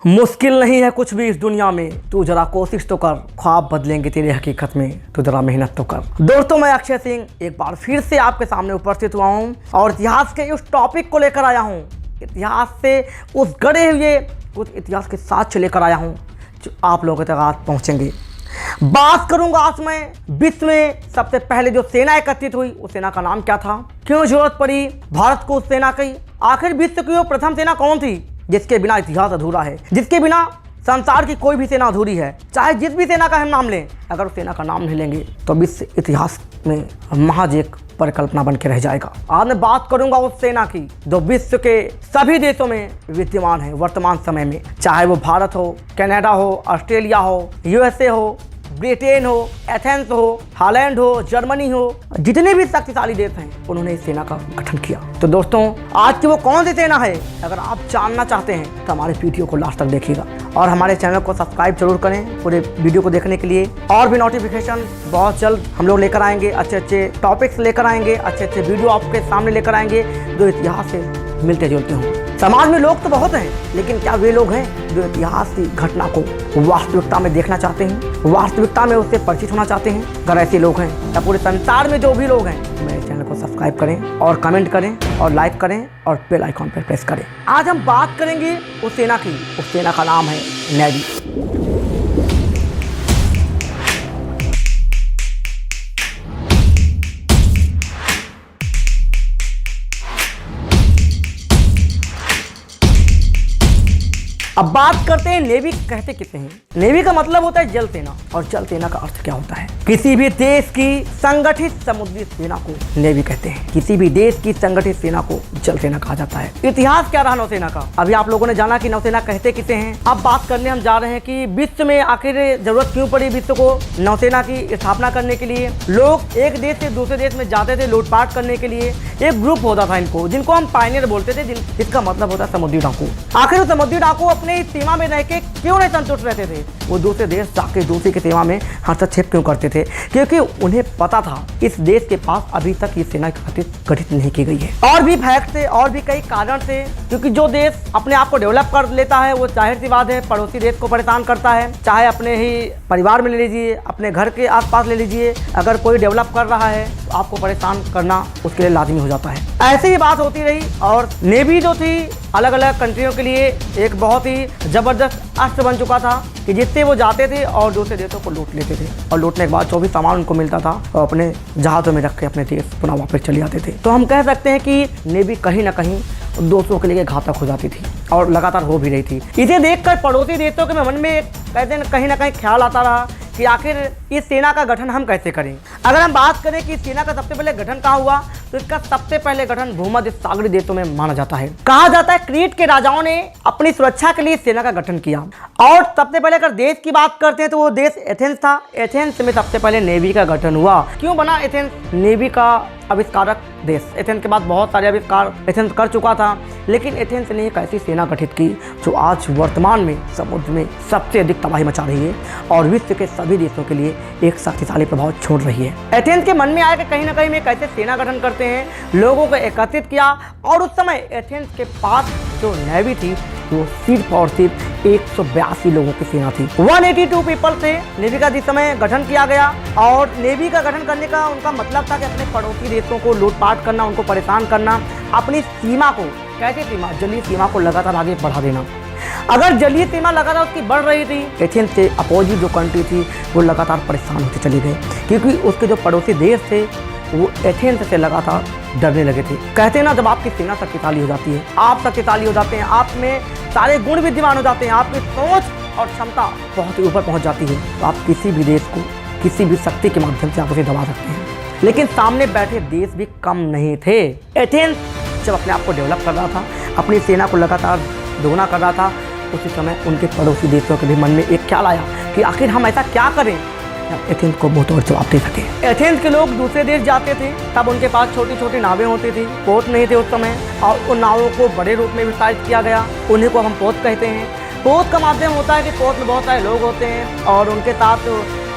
मुश्किल नहीं है कुछ भी इस दुनिया में, तू जरा कोशिश तो कर, ख्वाब बदलेंगे तेरे हकीकत में, तू जरा मेहनत तो कर। दोस्तों, मैं अक्षय सिंह एक बार फिर से आपके सामने उपस्थित हुआ हूँ और इतिहास के उस टॉपिक को लेकर आया हूँ। इतिहास से उस गढ़े हुए कुछ इतिहास के साक्ष्य लेकर आया हूँ जो आप लोगों तक आज पहुँचेंगे। बात करूंगा आज मैं विश्व में सबसे पहले जो सेना एकत्रित हुई, उस सेना का नाम क्या था, क्यों जरूरत पड़ी भारत को उस सेना की, आखिर विश्व की वो प्रथम सेना कौन थी जिसके बिना इतिहास अधूरा है, जिसके बिना संसार की कोई भी सेना अधूरी है। चाहे जिस भी सेना का हम नाम लें, अगर उस सेना का नाम नहीं लेंगे तो विश्व इतिहास में महज एक परिकल्पना बन के रह जाएगा। आज मैं बात करूंगा उस सेना की जो विश्व के सभी देशों में विद्यमान है वर्तमान समय में, चाहे वो भारत हो, कनाडा हो, ऑस्ट्रेलिया हो, यूएसए हो, ब्रिटेन हो, एथेंस हो, हॉलैंड हो, जर्मनी हो, जितने भी शक्तिशाली देश हैं उन्होंने इस सेना का गठन किया। तो दोस्तों, आज की वो कौन सी सेना है, अगर आप जानना चाहते हैं तो हमारे वीडियो को लास्ट तक देखिएगा और हमारे चैनल को सब्सक्राइब जरूर करें पूरे वीडियो को देखने के लिए। और भी नोटिफिकेशन बहुत जल्द हम लोग लेकर आएंगे, अच्छे अच्छे टॉपिक्स लेकर आएंगे, अच्छे अच्छे वीडियो आपके सामने लेकर आएंगे जो इतिहास से मिलते जुलते हों। समाज में लोग तो बहुत हैं, लेकिन क्या वे लोग हैं जो इतिहास की घटना को वास्तविकता में देखना चाहते हैं, वास्तविकता में उससे परिचित होना चाहते हैं? अगर ऐसे लोग हैं या पूरे संसार में जो भी लोग हैं, मेरे चैनल को सब्सक्राइब करें और कमेंट करें और लाइक करें और बेल आइकॉन पर प्रेस करें। आज हम बात करेंगे उस सेना की, उस सेना का नाम है नेवी। अब बात करते हैं नेवी कहते किसे हैं। नेवी का मतलब होता है जल सेना, और जल सेना का अर्थ क्या होता है? किसी भी देश की संगठित समुद्री सेना को नेवी कहते हैं। किसी भी देश की संगठित सेना को जल सेना कहा जाता है। इतिहास क्या रहा नौसेना का? अभी आप लोगों ने जाना कि नौसेना कहते किसे हैं। अब बात करने हम जा रहे हैं कि विश्व में आखिर जरूरत क्यों पड़ी विश्व को नौसेना की स्थापना करने के लिए। लोग एक देश से दूसरे देश में जाते थे लूटपाट करने के लिए। एक ग्रुप होता था इनको, जिनको हम पायनियर बोलते थे, जिसका मतलब होता है समुद्री डाकू। आखिर समुद्री डाकू अपने सीमा में रह के क्यों नहीं संतुष्ट रहते थे? वो दूसरे देश जाके दूसरे की सीमा में हस्तक्षेप क्यों करते थे? क्योंकि उन्हें पता था इस देश के पास अभी तक ये सेना गठित नहीं की गई है। और भी फैक्ट थे और भी कई कारण थे, क्योंकि जो देश अपने आप को डेवलप कर लेता है वो जाहिर सी बात है पड़ोसी देश को परेशान करता है। चाहे अपने ही परिवार में ले लीजिए, अपने घर के आसपास ले लीजिए, अगर कोई डेवलप कर रहा है तो आपको परेशान करना उसके लिए लाजमी हो जाता है। ऐसे ही बात होती रही और नेवी जो थी अलग अलग कंट्रियों के लिए एक बहुत ही जबरदस्त अस्त्र बन चुका था कि जिससे वो जाते थे और दूसरे देशों को लूट लेते थे, और लूटने के बाद जो भी सामान उनको मिलता था और अपने जहाज़ों में रख के अपने देश पुनः वापस चले जाते थे। तो हम कह सकते हैं कि नेवी कहीं ना कहीं दोस्तों के लिए घातक हो जाती थी और लगातार हो भी रही थी। इसे देखकर पड़ोसी देशों के मन में कहते हैं कहीं ना कहीं ख्याल आता रहा कि आखिर इस सेना का गठन हम कैसे करें। अगर हम बात करें कि सेना का सबसे पहले गठन कहाँ हुआ, तो इसका सबसे पहले गठन भूमध्य सागरीय देशों में माना जाता है। कहा जाता है क्रीट के राजाओं ने अपनी सुरक्षा के लिए सेना का गठन किया। और सबसे पहले अगर देश की बात करते हैं तो वो देश एथेंस था। एथेंस में सबसे पहले नेवी का गठन हुआ। क्यों बना एथेंस? नेवी का आविष्कारक देश। एथेंस के बाद बहुत सारे आविष्कार एथेंस कर चुका था, लेकिन एथेंस ने एक ऐसी सेना गठित की जो आज वर्तमान में समुद्र में सबसे अधिक तबाही मचा रही है और विश्व के सभी देशों के लिए एक शक्तिशाली प्रभाव छोड़ रही है। एथेंस के मन में आया कि कहीं ना कहीं में कैसे सेना गठन करते हैं, लोगों को एकत्रित किया। और उस समय एथेंस के पास जो नेवी थी वो सिर्फ और सिर्फ 182 लोगों की सेना थी। 182 पीपल थे नेवी का जिस समय गठन किया गया। और नेवी का गठन करने का उनका मतलब था कि अपने पड़ोसी देशों को लूटपाट करना, उनको परेशान करना, अपनी सीमा को, कैसे सीमा, जलीय सीमा को लगातार आगे बढ़ा देना। अगर जलीय सीमा लगातार उसकी बढ़ रही थी, एथेंस से अपोजिट जो कंट्री थी वो लगातार परेशान होते चले गए, क्योंकि उसके जो पड़ोसी देश थे वो एथेंस से लगातार डरने लगे थे। कहते हैं ना, जब आपकी सेना शक्तिशाली हो जाती है, आप शक्तिशाली हो जाते हैं, आप में सारे गुण विद्यमान हो जाते हैं, आपकी सोच और क्षमता बहुत ही ऊपर पहुंच जाती है, तो आप किसी भी देश को किसी भी शक्ति के माध्यम से आप उसे दबा सकते हैं। लेकिन सामने बैठे देश भी कम नहीं थे। एथेंस जब अपने आप को डेवलप कर रहा था, अपनी सेना को लगातार दोगुना कर रहा था, उसी समय उनके पड़ोसी देशों के भी मन में एक ख्याल आया कि आखिर हम ऐसा क्या करें एथेंस को बहुत और जवाब दे सके। एथेंस के लोग दूसरे देश जाते थे, तब उनके पास छोटी छोटी नावें होती थी, पोत नहीं थे उस समय, और उन नावों को बड़े रूप में विस्तारित किया गया। उन्हीं को हम पोत कहते हैं। पोत का माध्यम होता है कि पोत में बहुत सारे लोग होते हैं और उनके साथ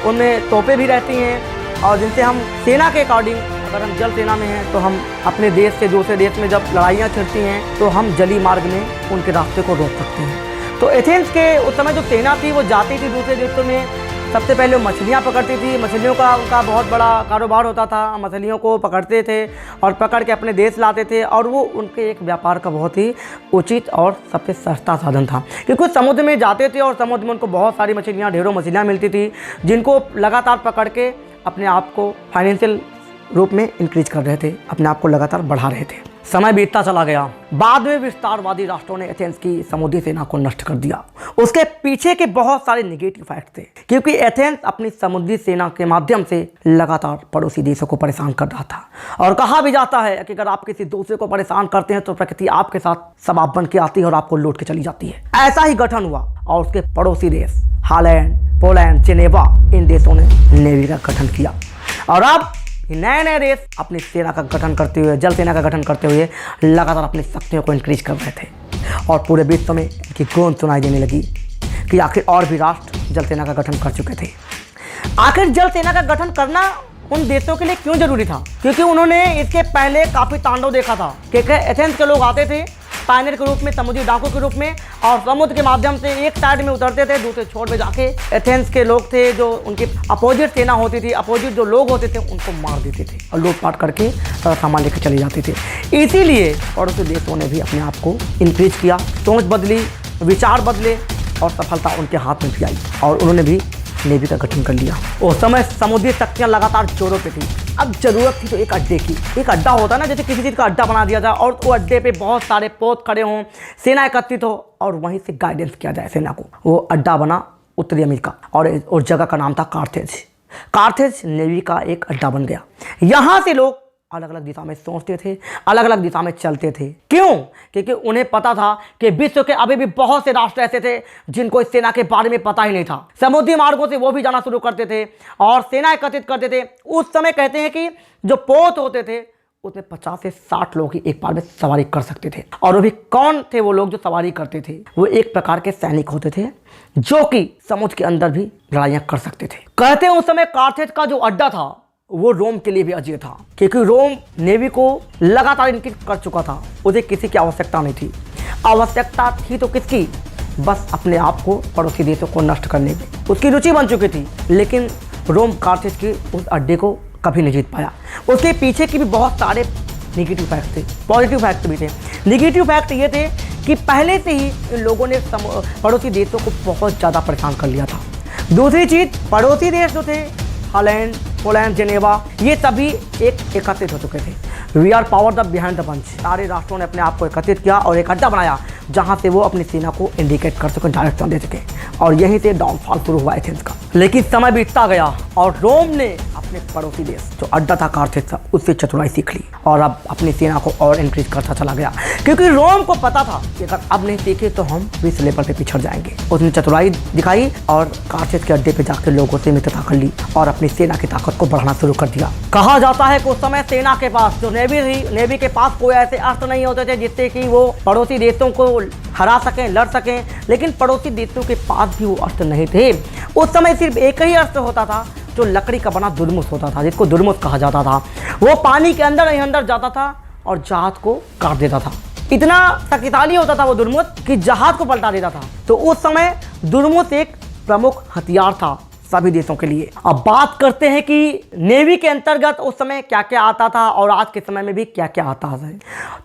उनमें तोपें भी रहती हैं, और जिनसे हम सेना के अकॉर्डिंग, अगर हम जल सेना में हैं तो हम अपने देश से दूसरे देश में जब लड़ाइयाँ छिड़ती हैं तो हम जली मार्ग में उनके रास्ते को रोक सकते हैं। तो एथेंस के उस समय जो सेना थी वो जाती थी दूसरे देशों में। सबसे पहले वो मछलियाँ पकड़ती थी, मछलियों का उनका बहुत बड़ा कारोबार होता था। मछलियों को पकड़ते थे और पकड़ के अपने देश लाते थे, और वो उनके एक व्यापार का बहुत ही उचित और सबसे सस्ता साधन था, क्योंकि समुद्र में जाते थे और समुद्र में उनको बहुत सारी मछलियाँ, ढेरों मछलियाँ मिलती थी, जिनको लगातार पकड़ के अपने आप को फाइनेंशियल रूप में इंक्रीज कर रहे थे, अपने आप को लगातार बढ़ा रहे थे। समय बीतता चला गया। बाद में विस्तारवादी राष्ट्रों ने एथेंस की समुद्री सेना को नष्ट कर दिया। उसके पीछे के बहुत सारे निगेटिव फैक्ट थे, क्योंकि एथेंस अपनी समुद्री सेना के माध्यम से लगातार पड़ोसी देशों को परेशान कर रहा था। और कहा भी जाता है कि अगर आप किसी दूसरे को परेशान करते हैं तो प्रकृति आपके साथ सबाब बन के आती है और आपको लौट के चली जाती है। ऐसा ही गठन हुआ और उसके पड़ोसी देश हॉलैंड, पोलैंड, जेनेवा, इन देशों ने नेवी का गठन किया। और अब नए नए देश अपनी सेना का गठन करते हुए, जल सेना का गठन करते हुए लगातार अपनी शक्तियों को इंक्रीज कर रहे थे। और पूरे विश्व में इनकी गूंज सुनाई देने लगी कि आखिर और भी राष्ट्र जल सेना का गठन कर चुके थे। आखिर जल सेना का गठन करना उन देशों के लिए क्यों जरूरी था? क्योंकि उन्होंने इसके पहले काफ़ी तांडव देखा था कि एथेंस के लोग आते थे पायनियर के रूप में, समुद्री डाकू के रूप में, और समुद्र के माध्यम से एक साइड में उतरते थे, दूसरे छोर में जाके एथेंस के लोग थे जो उनकी अपोजिट सेना होती थी, अपोजिट जो लोग होते थे उनको मार देते थे और लूटपाट करके सामान लेकर चले जाते थे। इसीलिए पड़ोसी देशों ने भी अपने आप को इंक्रीज किया, सोच बदली, विचार बदले और सफलता उनके हाथ में भी आई और उन्होंने भी नेवी का गठन कर लिया। उस समय समुद्री शक्तियाँ लगातार जोरों पे थी। अब जरूरत थी तो एक अड्डे की। एक अड्डा होता ना, जैसे किसी चीज़ का अड्डा बना दिया जाए और वो अड्डे पे बहुत सारे पोत खड़े हों, सेना एकत्रित हो और वहीं से गाइडेंस किया जाए सेना को। वो अड्डा बना उत्तरी अमेरिका और उस जगह का नाम था कार्थेज। कार्थेज नेवी का एक अड्डा बन गया। यहाँ से लोग अलग अलग दिशा में सोचते थे, अलग अलग दिशा में चलते थे। क्यों? क्योंकि उन्हें पता था कि विश्व के अभी भी बहुत से राष्ट्र ऐसे थे जिनको इस सेना के बारे में पता ही नहीं था। समुद्री मार्गों से वो भी जाना शुरू करते थे और सेना एकत्रित करते थे। उस समय कहते हैं कि जो पोत होते थे उसमें 50 से 60 लोग ही एक बार में सवारी कर सकते थे। और वो भी कौन थे वो लोग जो सवारी करते थे? वो एक प्रकार के सैनिक होते थे जो कि समुद्र के अंदर भी लड़ाइयाँ कर सकते थे। कहते हैं उस समय कार्थेज का जो अड्डा था वो रोम के लिए भी अजय था, क्योंकि रोम नेवी को लगातार इंक्रीज कर चुका था। उसे किसी की आवश्यकता नहीं थी। आवश्यकता थी तो किसकी? बस अपने आप को पड़ोसी देशों को नष्ट करने की उसकी रुचि बन चुकी थी। लेकिन रोम कार्थेज के उस अड्डे को कभी नहीं जीत पाया। उसके पीछे की भी बहुत सारे निगेटिव फैक्ट थे, पॉजिटिव फैक्ट भी थे। निगेटिव फैक्ट ये थे कि पहले से ही इन लोगों ने पड़ोसी देशों को बहुत ज़्यादा परेशान कर लिया था। दूसरी चीज़, पड़ोसी देश जो थे हॉलैंड, पोलैंड, जेनेवा, ये सभी एक एकत्रित हो चुके थे। We are power the behind the punch. सारे राष्ट्रों ने अपने आप को एकत्रित किया और एक अड्डा बनाया जहां से वो अपनी सेना को इंडिकेट कर सके, डायरेक्शन दे सके, और यहीं से डाउनफॉल शुरू हुआ एथेंस का। लेकिन समय बीतता गया और रोम ने अपने पड़ोसी देश जो अड्डा था कार्थेज था उससे चतुराई सीख ली और अब अपनी सेना को और इंक्रीज करता चला गया, क्योंकि रोम को पता था कि अगर अब नहीं सीखे तो हम विश्व लेवल पे पिछड़ जाएंगे। उसने चतुराई दिखाई और कार्थेज के अड्डे पे जाकर लोगों से मित्रता कर ली और अपनी सेना की ताकत को बढ़ाना शुरू कर दिया। कहा जाता है कि उस समय सेना के पास जो नेवी थी, नेवी के पास कोई ऐसे अस्त्र नहीं होते थे जिससे कि वो पड़ोसी देशों को हरा सकें, लड़ सकें। लेकिन पड़ोसी देशों के पास भी वो अस्त्र नहीं थे। उस समय सिर्फ एक ही अस्त्र होता था जो लकड़ी का बना दुर्मुस होता था, जिसको दुर्मुस कहा जाता था। वो पानी के अंदर ही अंदर जाता था और जहाज को काट देता था। इतना शक्तिशाली होता था वो दुर्मुस कि जहाज को पलटा देता था। तो उस समय दुर्मुस एक प्रमुख हथियार था सभी देशों के लिए। अब बात करते हैं कि नेवी के अंतर्गत उस समय क्या क्या आता था और आज के समय में भी क्या क्या आता है।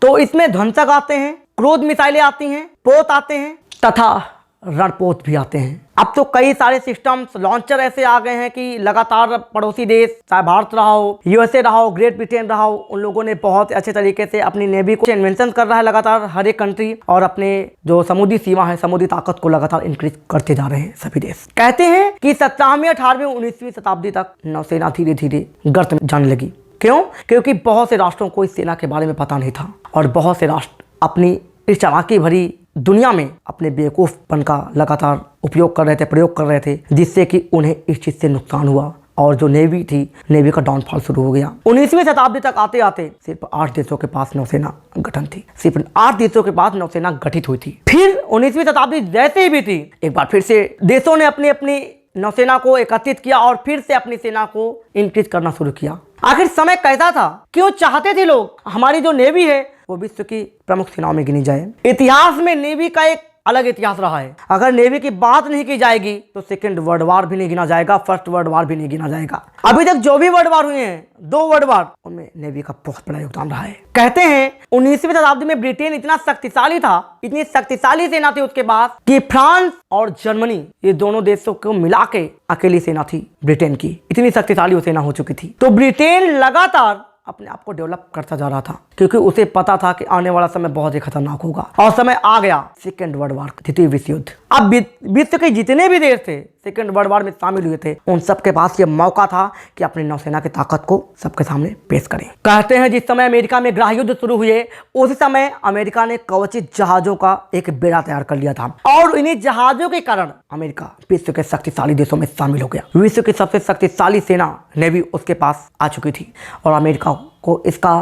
तो इसमें ध्वंसक आते हैं, क्रूज मिसाइलें आती हैं, पोत आते हैं तथा रणपोत भी आते हैं। अब तो कई सारे सिस्टम्स, लॉन्चर ऐसे आ गए हैं कि लगातार पड़ोसी देश, चाहे भारत रहा हो, यूएसए रहा हो, ग्रेट ब्रिटेन रहा हो, उन लोगों ने बहुत अच्छे तरीके से अपनी नेवी को इन्वेंशन कर रहा है लगातार हर एक कंट्री, और अपने जो समुद्री सीमा है, समुद्री ताकत को लगातार इंक्रीज करते जा रहे हैं सभी देश। कहते हैं कि 17वीं, 18वीं, 19वीं शताब्दी तक नौसेना धीरे धीरे गर्त में जाने लगी। क्यों? क्योंकि बहुत से राष्ट्रों को इस सेना के बारे में पता नहीं था और बहुत से राष्ट्र अपनी इस चालाकी भरी दुनिया में अपने बेवकूफ़पन का लगातार उपयोग कर रहे थे, प्रयोग कर रहे थे, जिससे कि उन्हें इस चीज़ से नुकसान हुआ और जो नेवी थी, नेवी का डाउनफॉल शुरू हो गया। 19वीं शताब्दी तक आते आते सिर्फ 8 देशों के पास नौसेना गठन थी, सिर्फ 8 देशों के पास नौसेना गठित हुई थी। फिर 19वीं शताब्दी जैसे ही भी थी, एक बार फिर से देशों ने अपनी अपनी नौसेना को एकत्रित किया और फिर से अपनी सेना को इंक्रीज करना शुरू किया। आखिर समय कैसा था? क्यों चाहते थे लोग हमारी जो नेवी है वो विश्व की प्रमुख सेनाओं में गिनी जाए? इतिहास में नेवी का एक अलग इतिहास रहा है। अगर नेवी की बात नहीं की जाएगी तो सेकेंड वर्ल्ड वार भी नहीं गिना जाएगा, फर्स्ट वर्ल्ड वार भी नहीं गिना जाएगा। अभी तक जो भी वर्ल्ड वार हुए हैं, 2 वर्ल्ड वार, उनमें नेवी का बहुत बड़ा योगदान रहा है। कहते हैं 19वीं शताब्दी में ब्रिटेन इतना शक्तिशाली था, इतनी शक्तिशाली सेना थी उसके पास कि फ्रांस और जर्मनी, ये दोनों देशों को मिला के अकेली सेना थी ब्रिटेन की, इतनी शक्तिशाली वो सेना हो चुकी थी। तो ब्रिटेन लगातार अपने आप को डेवलप करता जा रहा था, क्योंकि उसे पता था कि आने वाला समय बहुत ही खतरनाक होगा। और समय आ गया सेकेंड वर्ल्ड वार, द्वितीय विश्व युद्ध। अब विश्व के जितने भी देश थे सेकेंड वर्ल्ड वार में शामिल हुए थे, उन सबके पास ये मौका था कि अपनी नौसेना की ताकत को सबके सामने पेश करें। कहते हैं जिस समय अमेरिका में गृह युद्ध शुरू हुए, उसी समय अमेरिका ने कवचित जहाजों का एक बेड़ा तैयार कर लिया था, और इन्हीं जहाजों के कारण अमेरिका विश्व के शक्तिशाली देशों में शामिल हो गया। विश्व की सबसे शक्तिशाली सेना नेवी उसके पास आ चुकी थी, और अमेरिका को इसका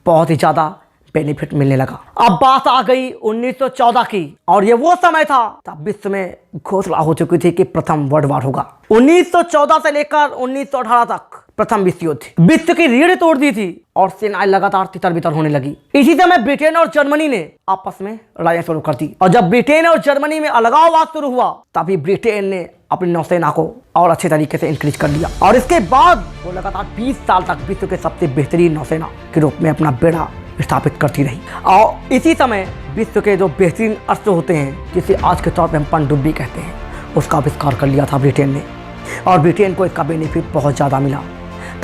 बहुत ही ज्यादा बेनिफिट मिलने लगा। अब बात आ गई 1914 की, और ये वो समय था तब विश्व में घोषणा हो चुकी थी कि प्रथम वर्ल्ड वार होगा। 1914 से लेकर 1918 तक प्रथम विश्व युद्ध विश्व की रीढ़ तोड़ दी थी, और सेनाएं लगातार तितर बितर होने लगी। इसी समय ब्रिटेन और जर्मनी ने आपस में लड़ाई शुरू कर दी, और जब ब्रिटेन और जर्मनी में अलगाववाद शुरू हुआ, तभी ब्रिटेन ने अपनी नौसेना को और अच्छे तरीके से इंक्रीज कर लिया, और इसके बाद वो लगातार 20 साल तक विश्व के सबसे बेहतरीन नौसेना के रूप में अपना बेड़ा स्थापित करती रही। और इसी समय विश्व के जो बेहतरीन अस्त्र होते हैं, जिसे आज के तौर पे हम पनडुब्बी कहते हैं, उसका आविष्कार कर लिया था ब्रिटेन ने, और ब्रिटेन को इसका बेनिफिट बहुत ज़्यादा मिला।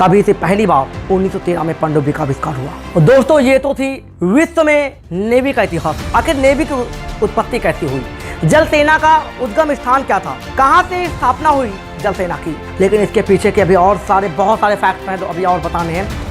तभी से पहली बार 1913 में पनडुब्बी का आविष्कार हुआ। और दोस्तों, ये तो थी विश्व में नेवी का इतिहास। आखिर नेवी की उत्पत्ति कैसी हुई, जल सेना का उद्गम स्थान क्या था, कहाँ से स्थापना हुई जल सेना की, लेकिन इसके पीछे के अभी और बहुत सारे फैक्ट्स हैं जो अभी और बताने हैं।